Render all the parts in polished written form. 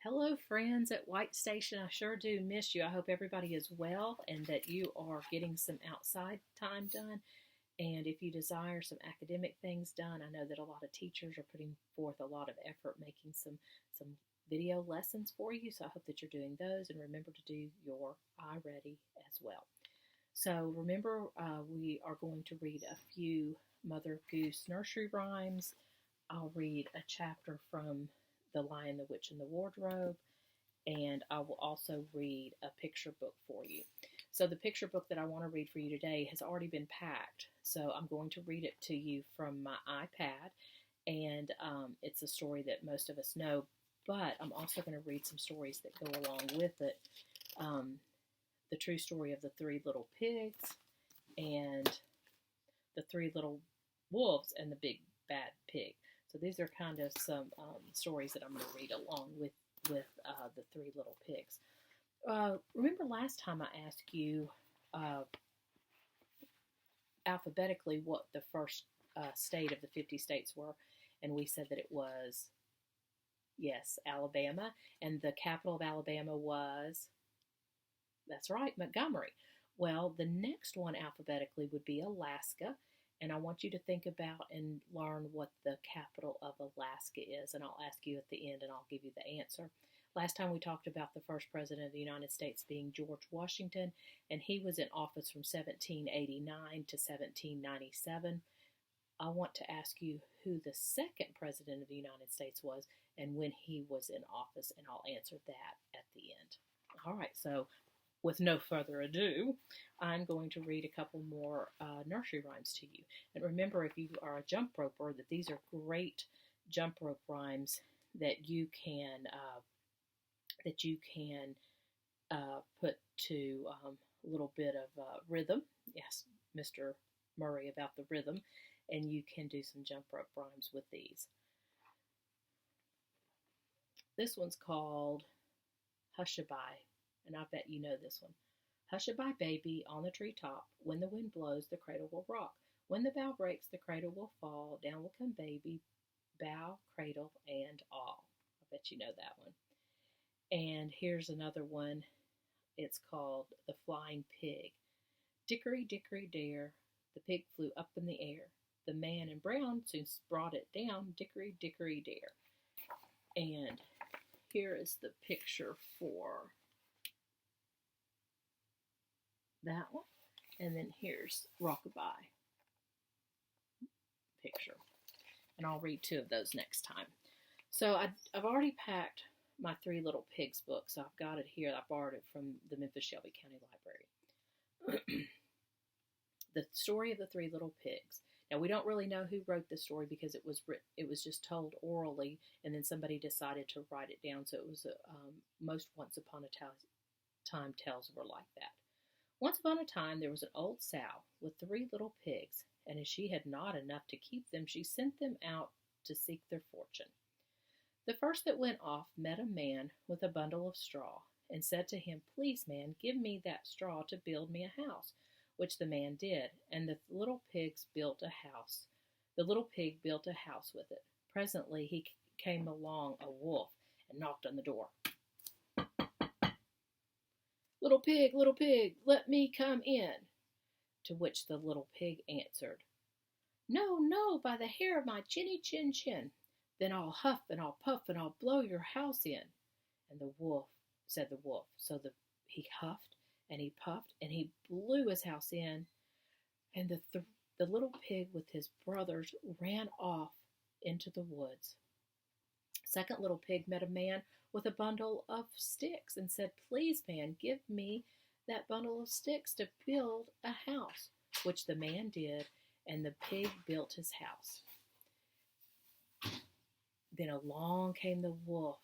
Hello, friends at White Station. I sure do miss you. I hope everybody is well and that you are getting some outside time done. And if you desire some academic things done, I know that a lot of teachers are putting forth a lot of effort making some video lessons for you. So I hope that you're doing those, and remember to do your iReady as well. So remember, we are going to read a few Mother Goose nursery rhymes. I'll read a chapter from The Lion, the Witch, and the Wardrobe, and I will also read a picture book for you. So the picture book that I want to read for you today has already been packed, so I'm going to read it to you from my iPad, and it's a story that most of us know, but I'm also going to read some stories that go along with it. The true story of the three little pigs, and the three little wolves, and the big bad pig. So these are kind of some stories that I'm going to read along with the three little pigs. Remember last time I asked you alphabetically what the first state of the 50 states were, and we said that it was, yes, Alabama, and the capital of Alabama was, that's right, Montgomery. Well, the next one alphabetically would be Alaska, and I want you to think about and learn what the capital of Alaska is, and I'll ask you at the end, and I'll give you the answer. Last time we talked about the first president of the United States being George Washington, and he was in office from 1789 to 1797. I want to ask you who the second president of the United States was and when he was in office, and I'll answer that at the end. All right, so with no further ado, I'm going to read a couple more nursery rhymes to you. And remember, if you are a jump roper, that these are great jump rope rhymes that you can put to a little bit of rhythm. Yes, Mr. Murray about the rhythm. And you can do some jump rope rhymes with these. This one's called Hushabye, and I bet you know this one. Hushabye, baby, on the treetop. When the wind blows, the cradle will rock. When the bough breaks, the cradle will fall. Down will come baby, bough, cradle, and all. I bet you know that one. And here's another one. It's called The Flying Pig. Dickory, dickory, dare, the pig flew up in the air. The man in brown soon brought it down. Dickory, dickory, dare. And here is the picture for that one. And then here's Rockabye picture. And I'll read two of those next time. So I've already packed my Three Little Pigs book, so I've got it here. I borrowed it from the Memphis Shelby County Library. The story of the Three Little Pigs. Now, we don't really know who wrote the story because it was just told orally, and then somebody decided to write it down. So it was most Once Upon a Time tales were like that. Once upon a time, there was an old sow with three little pigs, and as she had not enough to keep them, she sent them out to seek their fortune. The first that went off met a man with a bundle of straw, and said to him, "Please, man, give me that straw to build me a house," which the man did, and the little pigs built a house. The little pig built a house with it. Presently he came along a wolf and knocked on the door. Little pig, let me come in." To which the little pig answered, "No, no, by the hair of my chinny chin chin. Then I'll huff and I'll puff and I'll blow your house in." And the wolf, said the wolf. So he huffed and he puffed and he blew his house in. And the little pig with his brothers ran off into the woods. Second little pig met a man with a bundle of sticks and said, "Please, man, give me that bundle of sticks to build a house," which the man did, and the pig built his house. Then along came the wolf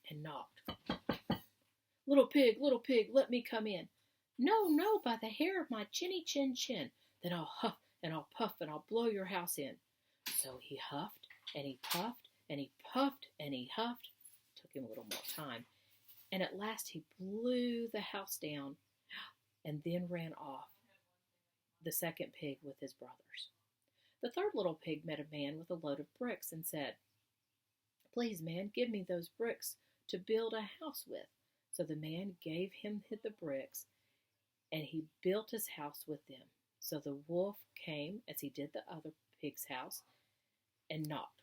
and knocked. Little pig, let me come in." "No, no, by the hair of my chinny chin chin. Then I'll huff and I'll puff and I'll blow your house in." So he huffed and he puffed and he puffed and he huffed. Took him a little more time. And at last he blew the house down and then ran off, the second pig with his brothers. The third little pig met a man with a load of bricks and said, "Please, man, give me those bricks to build a house with. So the man gave him the bricks, and he built his house with them. So the wolf came, as he did the other pig's house, and knocked.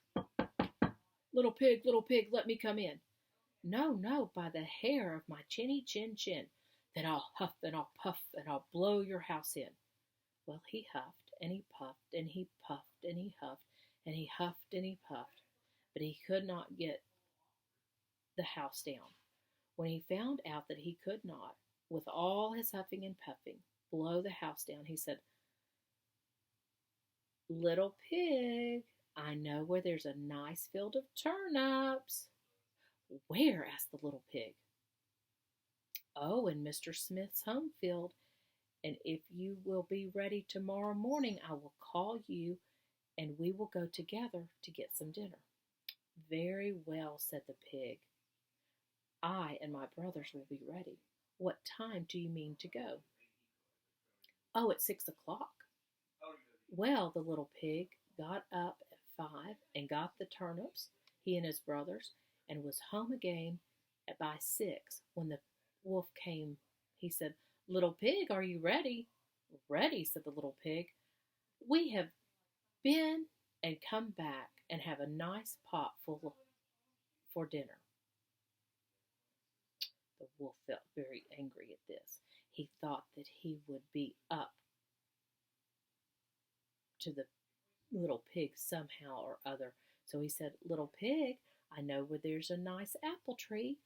Little pig, let me come in. No, no, by the hair of my chinny chin chin, then I'll huff and I'll puff and I'll blow your house in. Well, he huffed and he puffed and he puffed and he huffed and he huffed and he puffed, but he could not get the house down. When he found out that he could not, with all his huffing and puffing, blow the house down, he said, Little pig, I know where there's a nice field of turnips. Where? Asked the little pig. Oh, in Mr. Smith's home field, and if you will be ready tomorrow morning, I will call you, and we will go together to get some dinner. Very well, said the pig. I and my brothers will be ready. What time do you mean to go? Oh, at 6 o'clock. Well, the little pig got up at 5 and got the turnips, he and his brothers, and was home again by 6. When the wolf came, he said, Little pig, are you ready? Ready, said the little pig. We have been and come back and have a nice pot full for dinner. The wolf felt very angry at this. He thought that he would be up to the little pig somehow or other. So he said, Little pig, I know where there's a nice apple tree.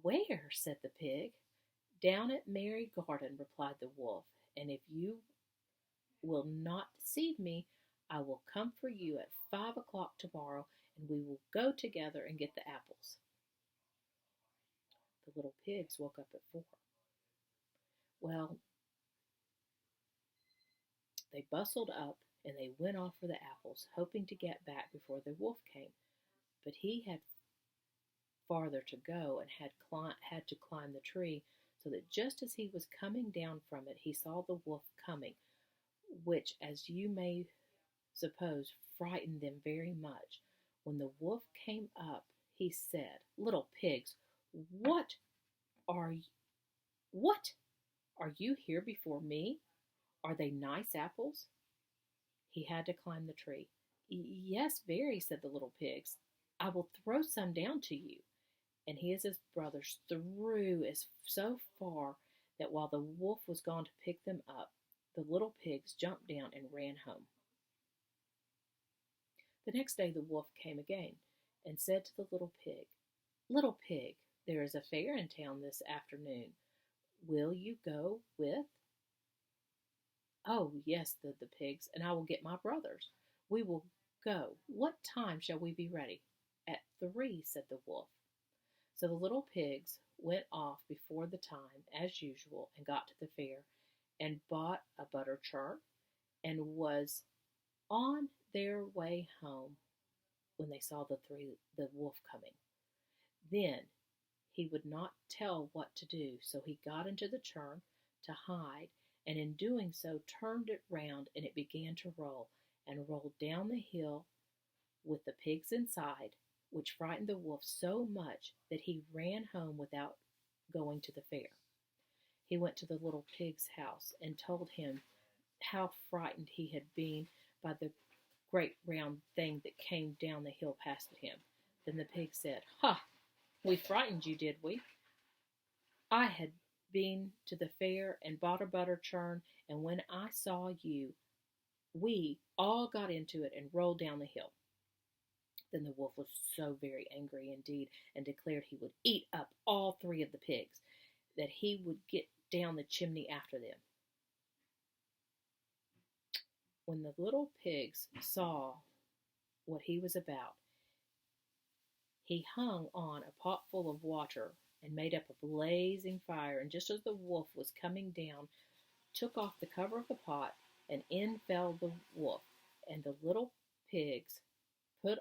Where? Said the pig. Down at Mary Garden, replied the wolf, and if you will not deceive me, I will come for you at 5 o'clock tomorrow, and we will go together and get the apples. The little pigs woke up at 4. Well, they bustled up and they went off for the apples, hoping to get back before the wolf came. But he had farther to go and had to climb the tree, so that just as he was coming down from it, he saw the wolf coming, which, as you may suppose, frightened them very much. When the wolf came up, he said, Little pigs, what are you here before me? Are they nice apples? He had to climb the tree. Yes, very, said the little pigs. I will throw some down to you. And he and his brothers threw so far that while the wolf was gone to pick them up, the little pigs jumped down and ran home. The next day the wolf came again and said to the little pig, there is a fair in town this afternoon. Will you go with? Oh, yes, said the pigs, and I will get my brothers. We will go. What time shall we be ready? At 3, said the wolf. So the little pigs went off before the time, as usual, and got to the fair, and bought a butter churn, and was on their way home when they saw the wolf coming. Then he would not tell what to do, so he got into the churn to hide, and in doing so turned it round, and it began to roll, and rolled down the hill with the pigs inside, which frightened the wolf so much that he ran home without going to the fair. He went to the little pig's house and told him how frightened he had been by the great round thing that came down the hill past him. Then the pig said, Ha! We frightened you, did we? I had been to the fair and bought a butter churn, and when I saw you, we all got into it and rolled down the hill. Then the wolf was so very angry indeed, and declared he would eat up all 3 of the pigs, that he would get down the chimney after them. When the little pigs saw what he was about, he hung on a pot full of water and made up a blazing fire, and just as the wolf was coming down, took off the cover of the pot, and in fell the wolf, and the little pigs put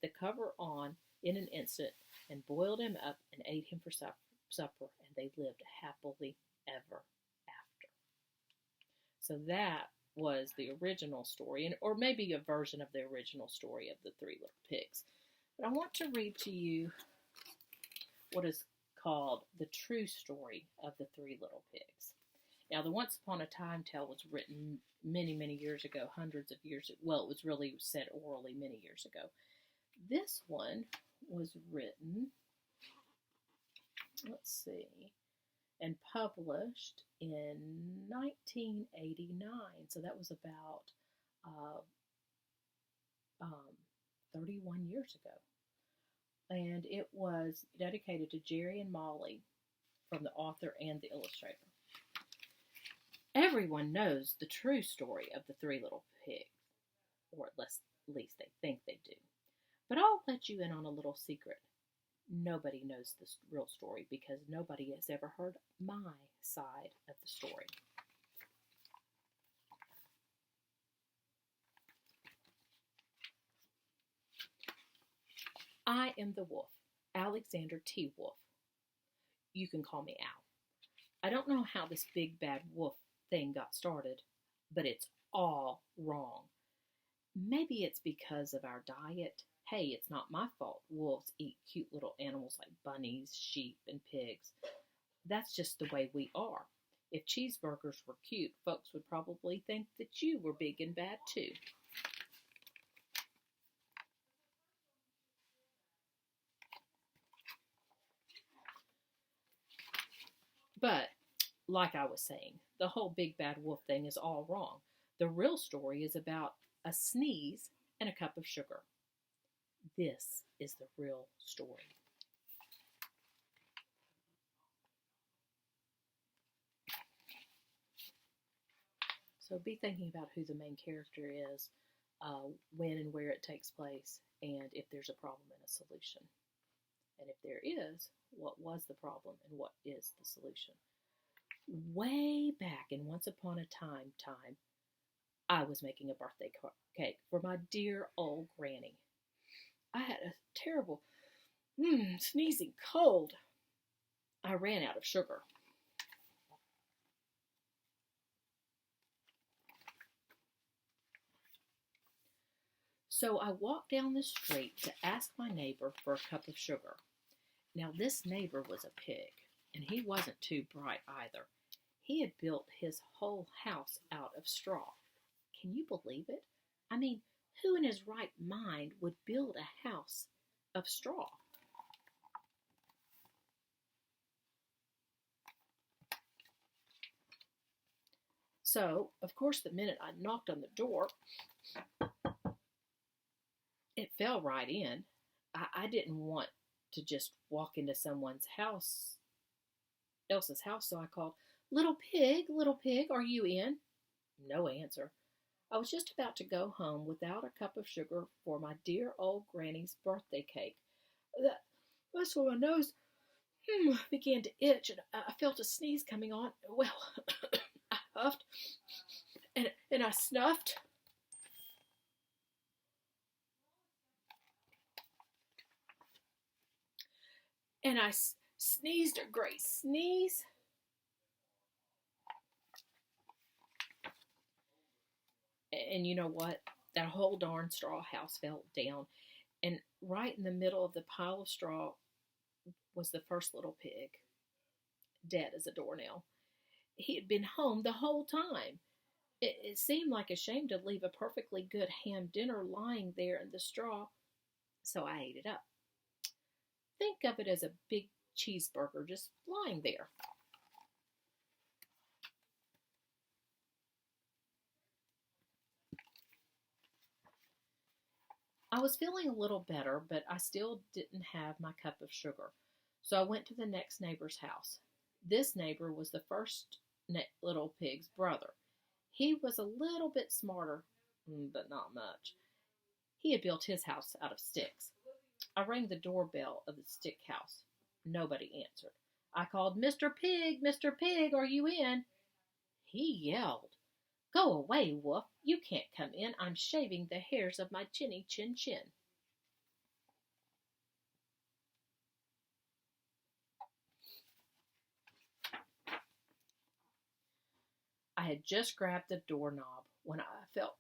the cover on in an instant, and boiled him up and ate him for supper, and they lived happily ever after. So that was the original story, or maybe a version of the original story of the 3 little pigs. But I want to read to you what is called the true story of the Three Little Pigs. Now, the Once Upon a Time tale was written many, many years ago, hundreds of years ago. Well, it was really said orally many years ago. This one was written, let's see, and published in 1989. So that was about 31 years ago. And it was dedicated to Jerry and Molly from the author and the illustrator. Everyone knows the true story of the Three Little Pigs, or at least they think they do. But I'll let you in on a little secret. Nobody knows the real story because nobody has ever heard my side of the story. I am the wolf, Alexander T. Wolf. You can call me Al. I don't know how this big bad wolf thing got started, but it's all wrong. Maybe it's because of our diet. Hey, it's not my fault wolves eat cute little animals like bunnies, sheep, and pigs. That's just the way we are. If cheeseburgers were cute, folks would probably think that you were big and bad too. But, like I was saying, the whole big bad wolf thing is all wrong. The real story is about a sneeze and a cup of sugar. This is the real story. So be thinking about who the main character is, when and where it takes place, and if there's a problem and a solution. And if there is, what was the problem and what is the solution? Way back in Once Upon a Time, I was making a birthday cake for my dear old granny. I had a terrible sneezing cold. I ran out of sugar. So I walked down the street to ask my neighbor for a cup of sugar. Now, this neighbor was a pig, and he wasn't too bright either. He had built his whole house out of straw. Can you believe it? I mean, who in his right mind would build a house of straw? So, of course, the minute I knocked on the door, it fell right in. I didn't want to just walk into someone else's house, so I called, little pig, are you in? No answer. I was just about to go home without a cup of sugar for my dear old granny's birthday cake. That's when my nose began to itch, and I felt a sneeze coming on. Well, I huffed, and I snuffed. And I sneezed a great sneeze. And you know what? That whole darn straw house fell down. And right in the middle of the pile of straw was the first little pig, dead as a doornail. He had been home the whole time. It seemed like a shame to leave a perfectly good ham dinner lying there in the straw, so I ate it up. Think of it as a big cheeseburger just lying there. I was feeling a little better, but I still didn't have my cup of sugar. So I went to the next neighbor's house. This neighbor was the first little pig's brother. He was a little bit smarter, but not much. He had built his house out of sticks. I rang the doorbell of the stick house. Nobody answered. I called, Mr. Pig, are you in? He yelled, Go away, wolf. You can't come in. I'm shaving the hairs of my chinny chin chin. I had just grabbed the doorknob when I felt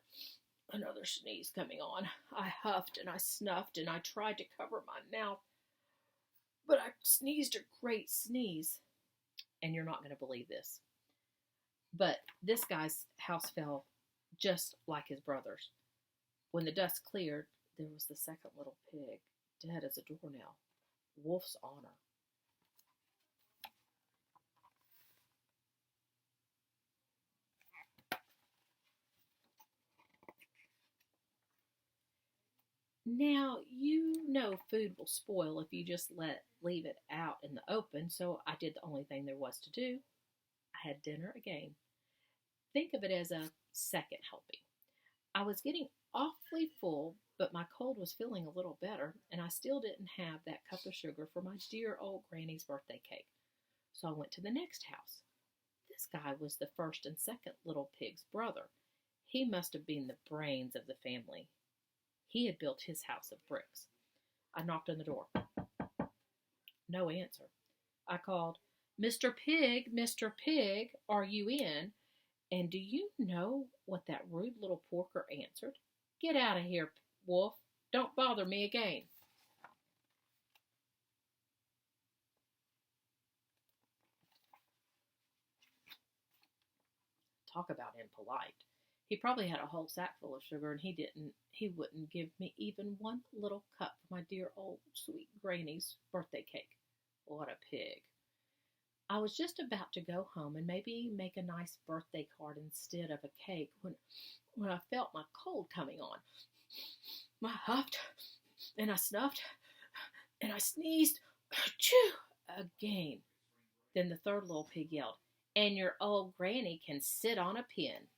another sneeze coming on. I huffed and I snuffed and I tried to cover my mouth, but I sneezed a great sneeze. And you're not going to believe this. But this guy's house fell just like his brother's. When the dust cleared, there was the second little pig, dead as a doornail. Wolf's honor. Now, you know food will spoil if you just leave it out in the open, so I did the only thing there was to do. I had dinner again. Think of it as a second helping. I was getting awfully full, but my cold was feeling a little better, and I still didn't have that cup of sugar for my dear old granny's birthday cake. So I went to the next house. This guy was the first and second little pig's brother. He must have been the brains of the family. He had built his house of bricks. I knocked on the door. No answer. I called, Mr. Pig, are you in? And do you know what that rude little porker answered? Get out of here, Wolf. Don't bother me again. Talk about impolite. He probably had a whole sack full of sugar, and he wouldn't give me even one little cup for my dear old sweet granny's birthday cake. What a pig. I was just about to go home and maybe make a nice birthday card instead of a cake when I felt my cold coming on. I huffed, and I snuffed, and I sneezed, achoo, again. Then the third little pig yelled, and your old granny can sit on a pin.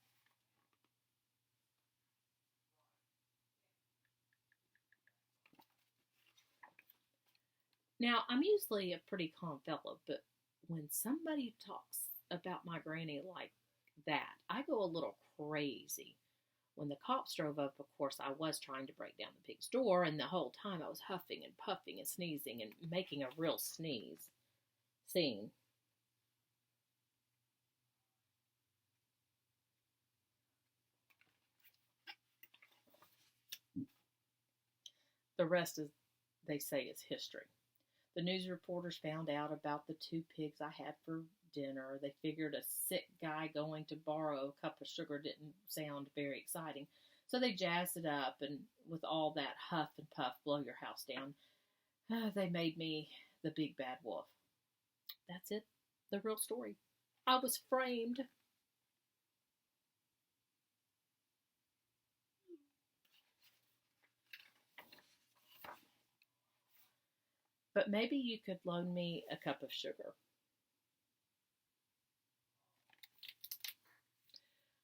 Now, I'm usually a pretty calm fellow, but when somebody talks about my granny like that, I go a little crazy. When the cops drove up, of course, I was trying to break down the pig's door, and the whole time I was huffing and puffing and sneezing and making a real sneeze scene. The rest, as they say, is history. The news reporters found out about the two pigs I had for dinner. They figured a sick guy going to borrow a cup of sugar didn't sound very exciting. So they jazzed it up, and with all that huff and puff, blow your house down, they made me the big bad wolf. That's it, the real story. I was framed. But maybe you could loan me a cup of sugar.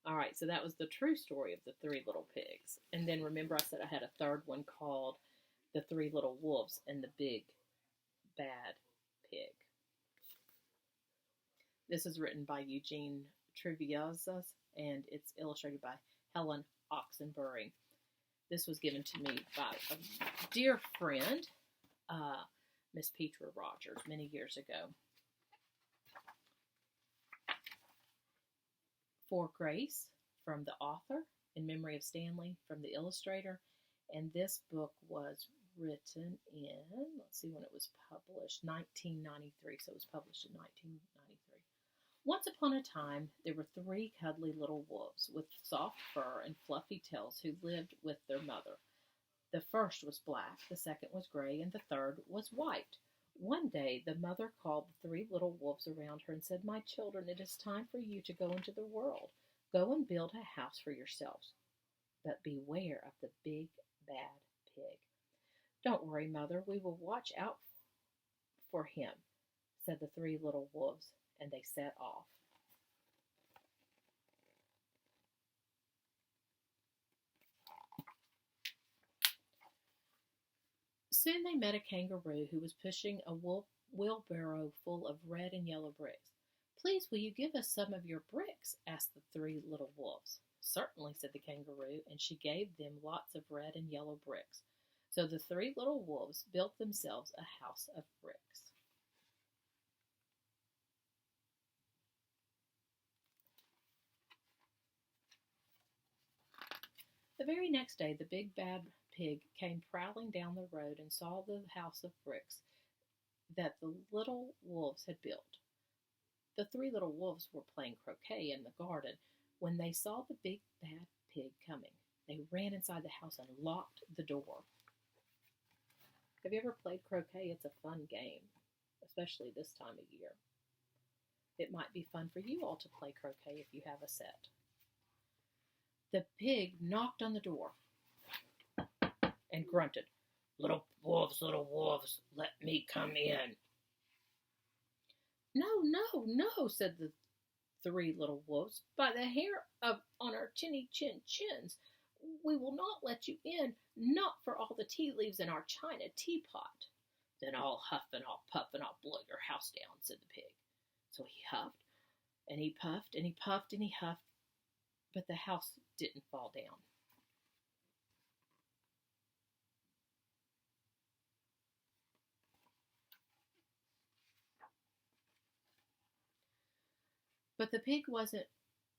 All right, so that was the true story of the three little pigs. And then remember I said I had a third one called The Three Little Wolves and the Big Bad Pig. This is written by Eugene Triviazas, and it's illustrated by Helen Oxenbury. This was given to me by a dear friend, Miss Petra Rogers, many years ago. For Grace from the author, In Memory of Stanley from the illustrator, and this book was written in, let's see when it was published, 1993, so it was published in 1993. Once upon a time, there were three cuddly little wolves with soft fur and fluffy tails who lived with their mother. The first was black, the second was gray, and the third was white. One day, the mother called the three little wolves around her and said, My children, it is time for you to go into the world. Go and build a house for yourselves. But beware of the big, bad pig. Don't worry, Mother, we will watch out for him, said the three little wolves, and they set off. Soon they met a kangaroo who was pushing a wheelbarrow full of red and yellow bricks. Please, will you give us some of your bricks? Asked the three little wolves. Certainly, said the kangaroo, and she gave them lots of red and yellow bricks. So the three little wolves built themselves a house of bricks. The very next day, the big bad pig came prowling down the road and saw the house of bricks that the little wolves had built. The three little wolves were playing croquet in the garden when they saw the big bad pig coming. They ran inside the house and locked the door. Have you ever played croquet? It's a fun game, especially this time of year. It might be fun for you all to play croquet if you have a set. The pig knocked on the door and grunted, little wolves, let me come in." "No, no, no," said the three little wolves. "By the hair on our chins, we will not let you in, not for all the tea leaves in our china teapot." "Then I'll huff and I'll puff and I'll blow your house down," said the pig. So he huffed and he puffed and he puffed and he huffed, but the house didn't fall down. But the pig wasn't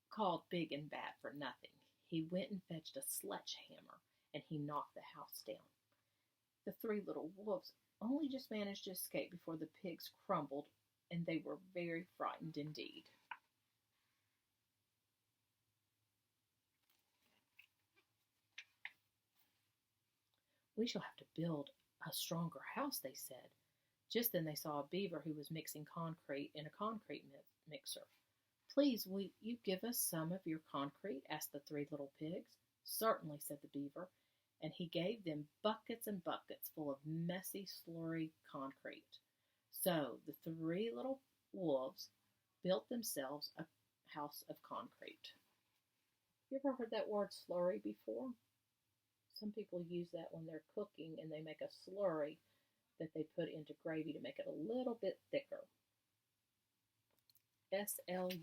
called big and bad for nothing. He went and fetched a sledgehammer and he knocked the house down. The three little wolves only just managed to escape before the pigs crumbled, and they were very frightened indeed. "We shall have to build a stronger house," they said. Just then they saw a beaver who was mixing concrete in a concrete mixer. "Please, will you give us some of your concrete?" asked the three little pigs. "Certainly," said the beaver, and he gave them buckets and buckets full of messy, slurry concrete. So the three little wolves built themselves a house of concrete. You ever heard that word slurry before? Some people use that when they're cooking and they make a slurry that they put into gravy to make it a little bit thicker. Slurry.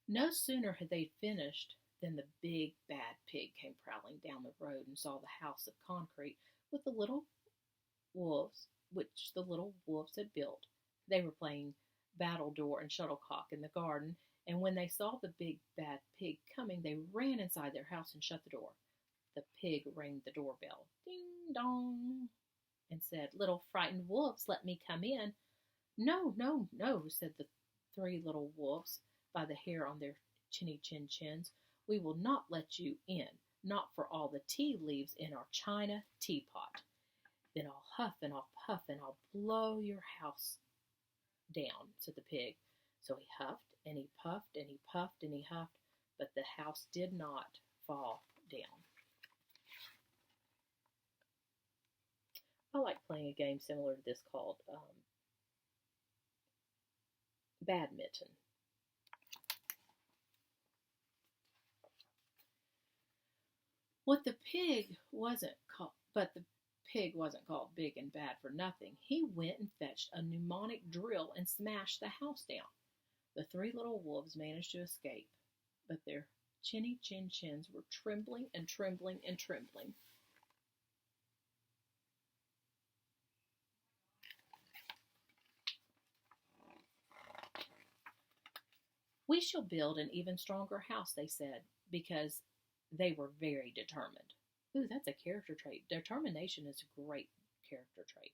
No sooner had they finished than the big bad pig came prowling down the road and saw the house of concrete with the little wolves, which the little wolves had built. They were playing battledore and shuttlecock in the garden, and when they saw the big bad pig coming, they ran inside their house and shut the door. The pig rang the doorbell, ding dong, and said, "Little frightened wolves, let me come in." "No, no, no," said the three little wolves by the hair on their chins. "We will not let you in, not for all the tea leaves in our china teapot. Then I'll huff and I'll puff and I'll blow your house down," said the pig. So he huffed and he puffed and he puffed and he huffed, but the house did not fall down. I like playing a game similar to this called badminton. But the pig wasn't called big and bad for nothing. He went and fetched a pneumatic drill and smashed the house down. The three little wolves managed to escape, but their chins were trembling and trembling and trembling. "We shall build an even stronger house," they said, because they were very determined. Ooh, that's a character trait. Determination is a great character trait.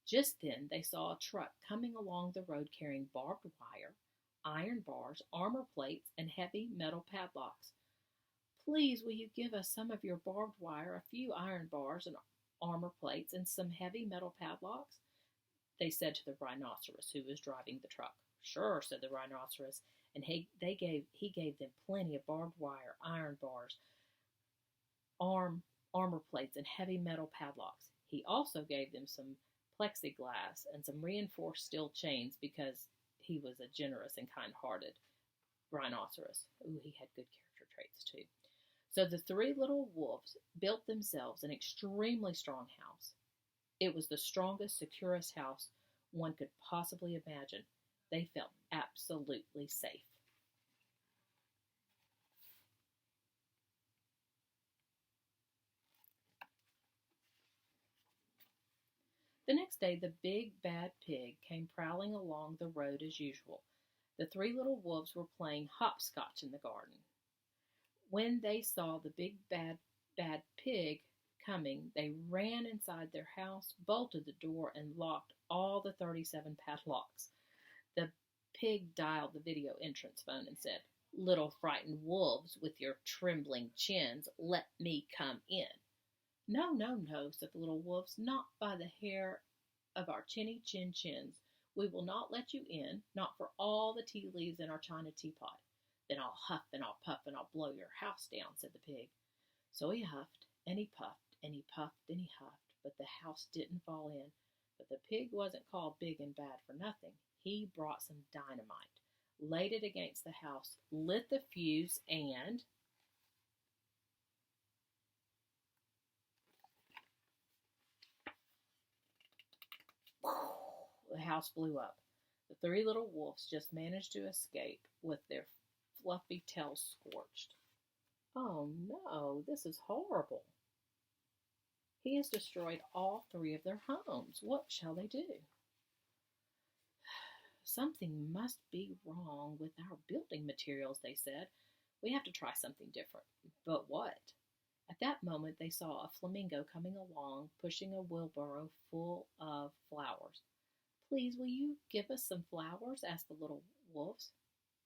Just then they saw a truck coming along the road carrying barbed wire, iron bars, armor plates, and heavy metal padlocks. "Please, will you give us some of your barbed wire, a few iron bars and armor plates, and some heavy metal padlocks?" they said to the rhinoceros who was driving the truck. "Sure," said the rhinoceros, and he gave them plenty of barbed wire, iron bars, armor plates, and heavy metal padlocks. He also gave them some plexiglass and some reinforced steel chains because he was a generous and kind-hearted rhinoceros. Ooh, he had good character traits too. So the three little wolves built themselves an extremely strong house. It was the strongest, securest house one could possibly imagine. They felt absolutely safe. The next day the big bad pig came prowling along the road as usual. The three little wolves were playing hopscotch in the garden. When they saw the big bad pig coming, they ran inside their house, bolted the door, and locked all the 37 padlocks. The pig dialed the video entrance phone and said, "Little frightened wolves with your trembling chins, let me come in." "No, no, no," said the little wolves, "not by the hair of our chinny chin chins. We will not let you in, not for all the tea leaves in our china teapot." "Then I'll huff and I'll puff and I'll blow your house down," said the pig. So he huffed and he puffed and he puffed and he huffed, but the house didn't fall in. But the pig wasn't called big and bad for nothing. He brought some dynamite, laid it against the house, lit the fuse, and the house blew up. The three little wolves just managed to escape with their fluffy tails scorched. "Oh no, this is horrible. He has destroyed all three of their homes. What shall they do?" "Something must be wrong with our building materials," they said. "We have to try something different." But what? At that moment they saw a flamingo coming along, pushing a wheelbarrow full of flowers. "Please, will you give us some flowers?" asked the little wolves.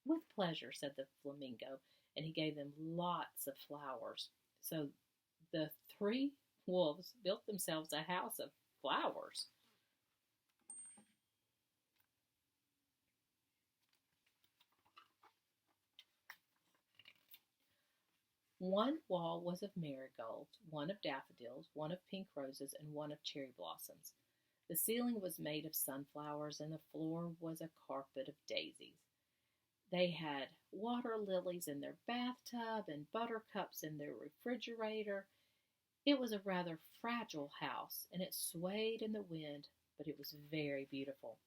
"With pleasure," said the flamingo, and he gave them lots of flowers. So the three wolves built themselves a house of flowers. One wall was of marigolds, one of daffodils, one of pink roses, and one of cherry blossoms. The ceiling was made of sunflowers, and the floor was a carpet of daisies. They had water lilies in their bathtub and buttercups in their refrigerator. It was a rather fragile house, and it swayed in the wind, but it was very beautiful.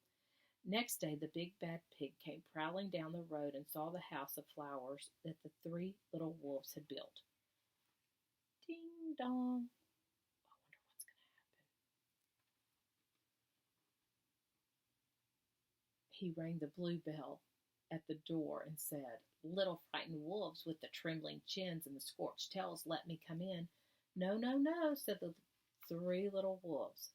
Next day the big bad pig came prowling down the road and saw the house of flowers that the three little wolves had built. Ding dong. I wonder what's going to happen. He rang the blue bell at the door and said, "Little frightened wolves with the trembling chins and the scorched tails, let me come in." "No, no, no," said the three little wolves.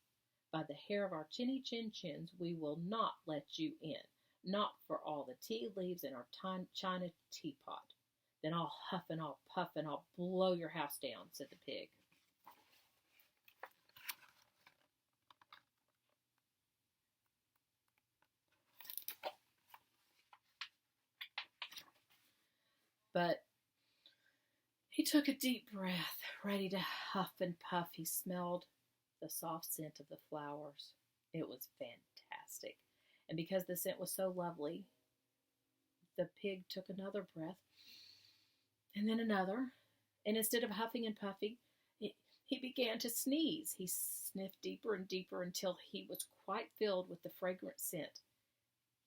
"By the hair of our chinny chin chins, we will not let you in, not for all the tea leaves in our china teapot." "Then I'll huff and I'll puff and I'll blow your house down," said the pig. But he took a deep breath, ready to huff and puff. He smelled the soft scent of the flowers. It was fantastic. And because the scent was so lovely, the pig took another breath and then another. And instead of huffing and puffing, he began to sneeze. He sniffed deeper and deeper until he was quite filled with the fragrant scent.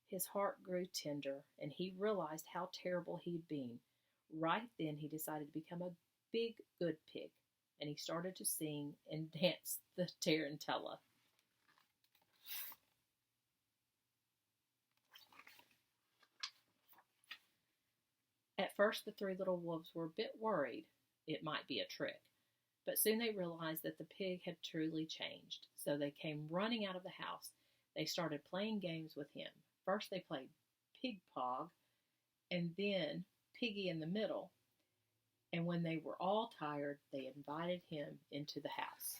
His heart grew tender, and he realized how terrible he'd been. Right then he decided to become a big, good pig, and he started to sing and dance the tarantella. At first the three little wolves were a bit worried it might be a trick, but soon they realized that the pig had truly changed, so they came running out of the house. They started playing games with him. First they played Pig Pog, and then Piggy in the Middle, and when they were all tired, they invited him into the house.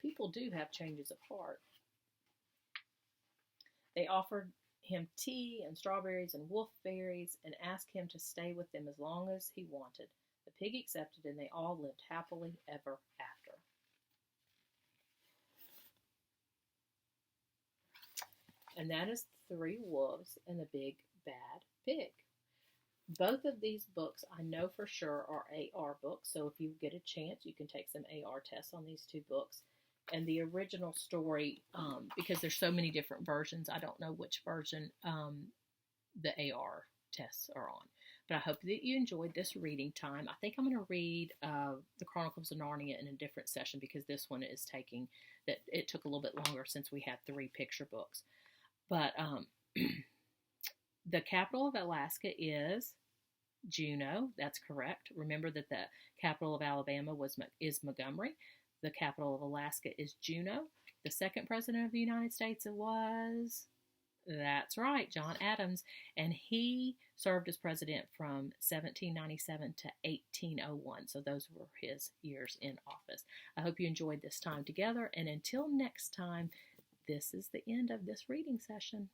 People do have changes of heart. They offered him tea and strawberries and wolfberries and asked him to stay with them as long as he wanted. The pig accepted, and they all lived happily ever after. And that is Three Wolves and the Big Bad Pig. Both of these books I know for sure are AR books, so if you get a chance, you can take some AR tests on these two books. And the original story, because there's so many different versions, I don't know which version the AR tests are on. But I hope that you enjoyed this reading time. I think I'm going to read the Chronicles of Narnia in a different session because this one is taking, that it took a little bit longer since we had 3 picture books. But The capital of Alaska is Juneau. That's correct. Remember that the capital of Alabama is Montgomery. The capital of Alaska is Juneau. The second president of the United States was, that's right, John Adams, and he served as president from 1797 to 1801. So those were his years in office. I hope you enjoyed this time together, and until next time, this is the end of this reading session.